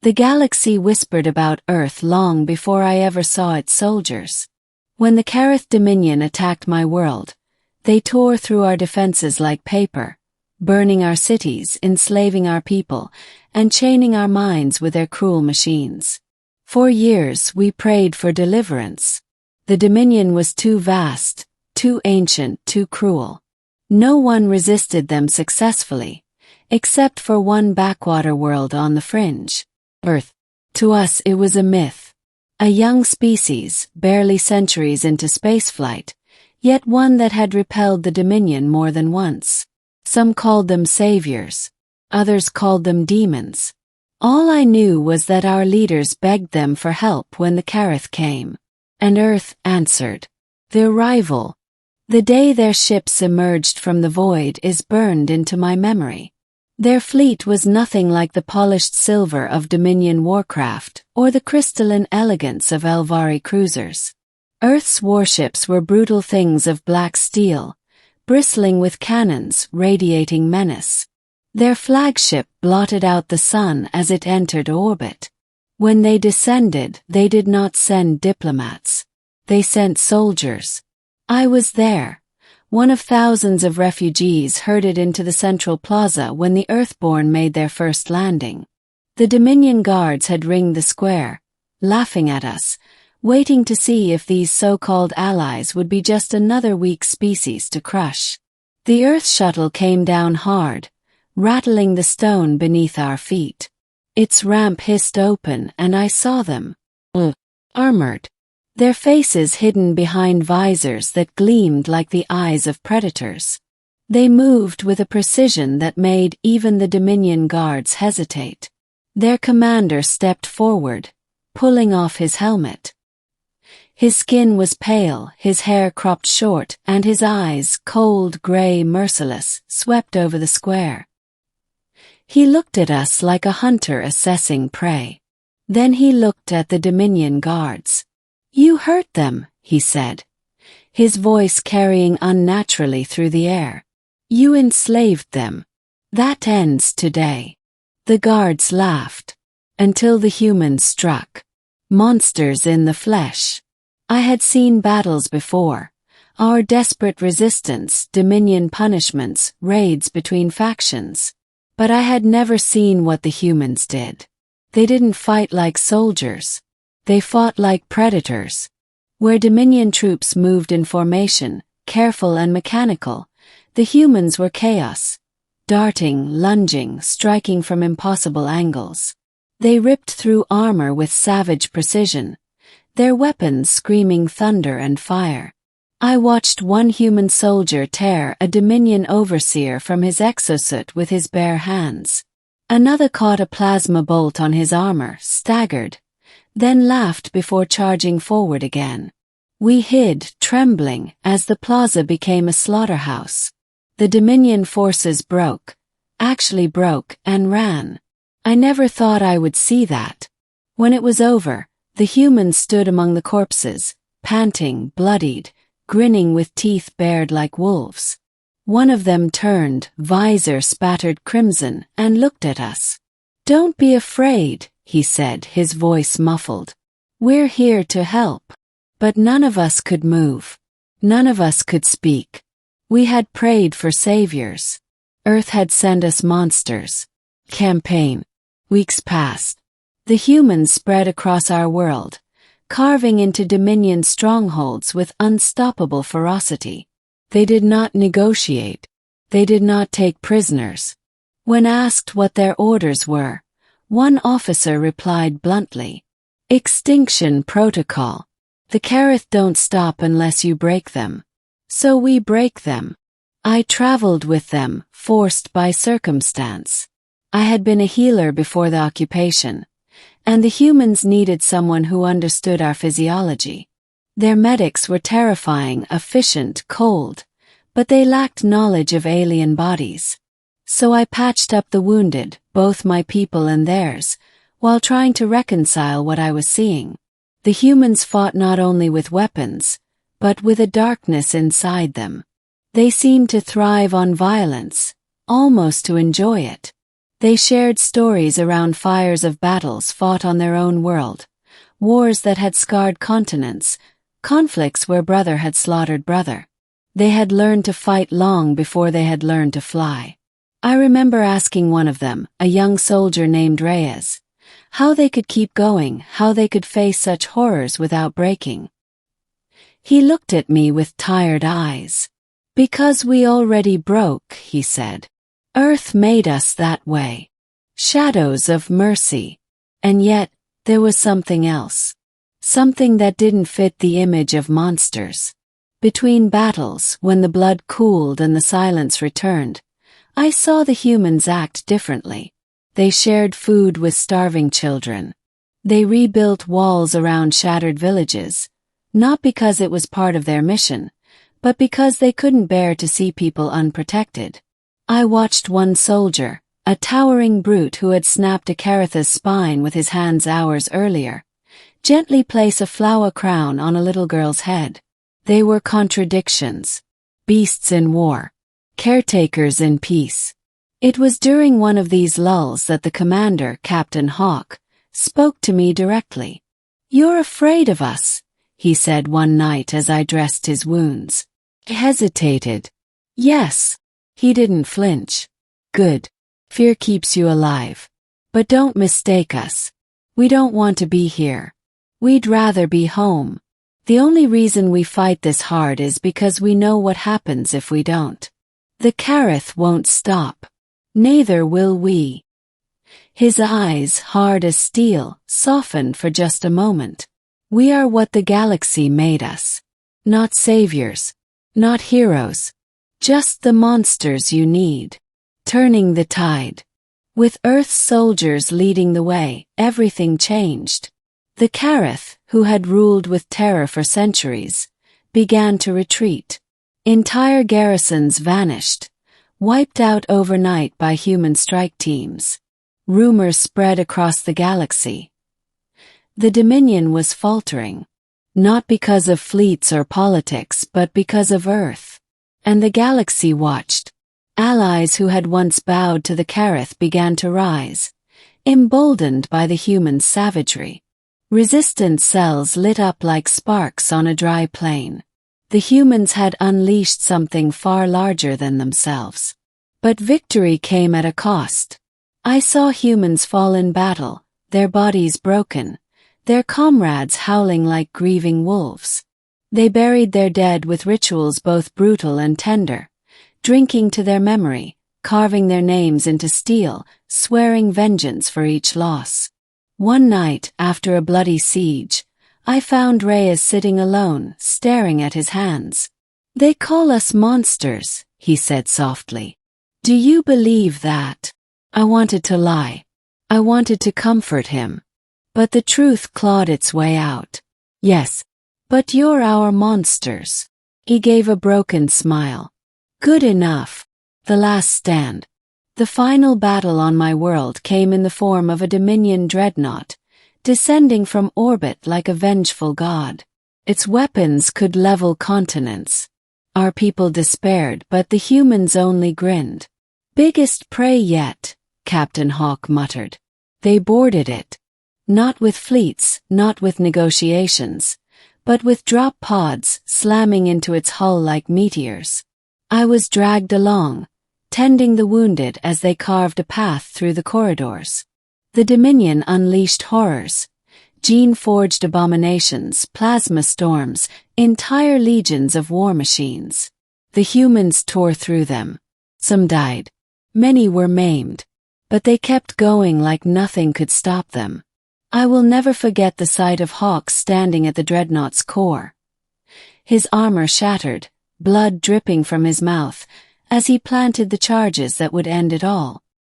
The galaxy whispered about Earth long before I ever saw its soldiers. When the Kareth Dominion attacked my world, they tore through our defenses like paper, burning our cities, enslaving our people, and chaining our minds with their cruel machines. For years we prayed for deliverance. The Dominion was too vast, too ancient, too cruel. No one resisted them successfully, except for one backwater world on the fringe. Earth. To us it was a myth. A young species, barely centuries into spaceflight, yet one that had repelled the Dominion more than once. Some called them saviors. Others called them demons. All I knew was that our leaders begged them for help when the Kareth came. And Earth answered. The arrival. The day their ships emerged from the void is burned into my memory. Their fleet was nothing like the polished silver of Dominion warcraft or the crystalline elegance of Elvari cruisers. Earth's warships were brutal things of black steel, bristling with cannons radiating menace. Their flagship blotted out the sun as it entered orbit. When they descended, they did not send diplomats. They sent soldiers. I was there. One of thousands of refugees herded into the central plaza when the Earthborn made their first landing. The Dominion guards had ringed the square, laughing at us, waiting to see if these so-called allies would be just another weak species to crush. The Earth shuttle came down hard, rattling the stone beneath our feet. Its ramp hissed open and I saw them. Armored. Their faces hidden behind visors that gleamed like the eyes of predators. They moved with a precision that made even the Dominion guards hesitate. Their commander stepped forward, pulling off his helmet. His skin was pale, his hair cropped short, and his eyes, cold, gray, merciless, swept over the square. He looked at us like a hunter assessing prey. Then he looked at the Dominion guards. "You hurt them," he said, his voice carrying unnaturally through the air. "You enslaved them. That ends today." The guards laughed. Until the humans struck. Monsters in the flesh. I had seen battles before. Our desperate resistance, Dominion punishments, raids between factions. But I had never seen what the humans did. They didn't fight like soldiers. They fought like predators. Where Dominion troops moved in formation, careful and mechanical, the humans were chaos. Darting, lunging, striking from impossible angles. They ripped through armor with savage precision, their weapons screaming thunder and fire. I watched one human soldier tear a Dominion overseer from his exosuit with his bare hands. Another caught a plasma bolt on his armor, staggered, then laughed before charging forward again. We hid, trembling, as the plaza became a slaughterhouse. The Dominion forces actually broke, and ran. I never thought I would see that. When it was over, the humans stood among the corpses, panting, bloodied, grinning with teeth bared like wolves. One of them turned, visor spattered crimson, and looked at us. "Don't be afraid," he said, his voice muffled. "We're here to help." But none of us could move. None of us could speak. We had prayed for saviors. Earth had sent us monsters. Campaign. Weeks passed. The humans spread across our world, carving into Dominion strongholds with unstoppable ferocity. They did not negotiate. They did not take prisoners. When asked what their orders were, one officer replied bluntly, "Extinction protocol. The Kareth don't stop unless you break them. So we break them." I traveled with them, forced by circumstance. I had been a healer before the occupation, and the humans needed someone who understood our physiology. Their medics were terrifying, efficient, cold, but they lacked knowledge of alien bodies. So I patched up the wounded, both my people and theirs, while trying to reconcile what I was seeing. The humans fought not only with weapons, but with a darkness inside them. They seemed to thrive on violence, almost to enjoy it. They shared stories around fires of battles fought on their own world, wars that had scarred continents, conflicts where brother had slaughtered brother. They had learned to fight long before they had learned to fly. I remember asking one of them, a young soldier named Reyes, how they could keep going, how they could face such horrors without breaking. He looked at me with tired eyes. Because we already broke, he said. Earth made us that way. Shadows of mercy. And yet, there was something else. Something that didn't fit the image of monsters. Between battles, when the blood cooled and the silence returned, I saw the humans act differently. They shared food with starving children. They rebuilt walls around shattered villages, not because it was part of their mission, but because they couldn't bear to see people unprotected. I watched one soldier, a towering brute who had snapped a Caratha's spine with his hands hours earlier, gently place a flower crown on a little girl's head. They were contradictions. Beasts in war. Caretakers in peace. It was during one of these lulls that the commander, Captain Hawk, spoke to me directly. "You're afraid of us," he said one night as I dressed his wounds. I hesitated. Yes. He didn't flinch. Good. Fear keeps you alive. But don't mistake us. We don't want to be here. We'd rather be home. The only reason we fight this hard is because we know what happens if we don't. The Carath won't stop. Neither will we. His eyes, hard as steel, softened for just a moment. We are what the galaxy made us. Not saviors. Not heroes. Just the monsters you need. Turning the tide. With Earth's soldiers leading the way, everything changed. The Carath, who had ruled with terror for centuries, began to retreat. Entire garrisons vanished, wiped out overnight by human strike teams. Rumors spread across the galaxy. The Dominion was faltering. Not because of fleets or politics, but because of Earth. And the galaxy watched. Allies who had once bowed to the Carath began to rise, emboldened by the human savagery. Resistance cells lit up like sparks on a dry plain. The humans had unleashed something far larger than themselves. But victory came at a cost. I saw humans fall in battle, their bodies broken, their comrades howling like grieving wolves. They buried their dead with rituals both brutal and tender, drinking to their memory, carving their names into steel, swearing vengeance for each loss. One night, after a bloody siege, I found Reyes sitting alone, staring at his hands. "They call us monsters," he said softly. "Do you believe that?" I wanted to lie. I wanted to comfort him. But the truth clawed its way out. "Yes, but you're our monsters." He gave a broken smile. "Good enough. The last stand. The final battle on my world came in the form of a Dominion dreadnought, descending from orbit like a vengeful god. Its weapons could level continents. Our people despaired, but the humans only grinned. "Biggest prey yet," Captain Hawk muttered. They boarded it. Not with fleets, not with negotiations, but with drop pods slamming into its hull like meteors. I was dragged along, tending the wounded as they carved a path through the corridors. The Dominion unleashed horrors, gene-forged abominations, plasma storms, entire legions of war machines. The humans tore through them. Some died. Many were maimed. But they kept going like nothing could stop them. I will never forget the sight of Hawk standing at the dreadnought's core. His armor shattered, blood dripping from his mouth, as he planted the charges that would end it all.